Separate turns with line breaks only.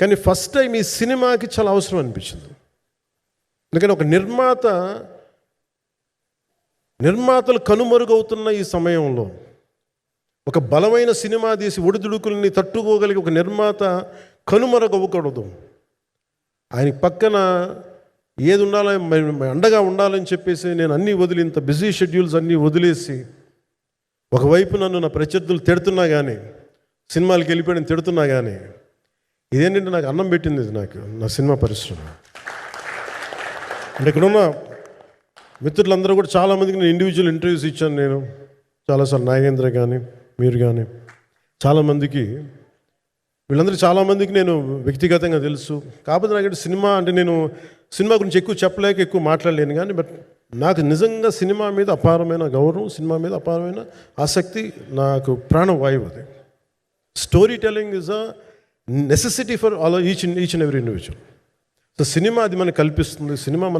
కానీ first time ఈ సినిమాకి చాలా అవసరం అనిపించింది. ఎందుకని ఒక నిర్మాతలు కనుమరుగవుతున్న ఈ సమయంలో ఒక బలమైన సినిమా తీసి ఒడిదుడుకుల్ని తట్టుకోగలిగే ఒక నిర్మాత కనుమరుగవ్వకూడదు. ఆయన పక్కన ఏది ఉండాలో అండగా ఉండాలని చెప్పేసి నేను అన్నీ వదిలి, ఇంత బిజీ షెడ్యూల్స్ అన్నీ వదిలేసి, ఒకవైపు నన్ను నా ప్రత్యర్థులు తిడుతున్నా కానీ, సినిమాలకి వెళ్ళిపోయిన తిడుతున్నా కానీ, ఇదేంటంటే నాకు అన్నం పెట్టింది ఇది నాకు నా సినిమా పరిశ్రమ. అంటే ఇక్కడున్న మిత్రులందరూ కూడా చాలామందికి నేను ఇండివిజువల్ ఇంటర్వ్యూస్ ఇచ్చాను. నేను చాలాసార్లు నాగేంద్ర కానీ మీరు కానీ చాలామందికి, వీళ్ళందరూ చాలామందికి నేను వ్యక్తిగతంగా తెలుసు. కాకపోతే నాకు సినిమా అంటే నేను సినిమా గురించి ఎక్కువ చెప్పలేక ఎక్కువ మాట్లాడలేను. కానీ బట్ నాకు నిజంగా సినిమా మీద అపారమైన గౌరవం, సినిమా మీద అపారమైన ఆసక్తి, నాకు ప్రాణవాయువు అది. Story telling is a necessity for all each and every individual. So cinema అది మనకు కల్పిస్తుంది. సినిమా మన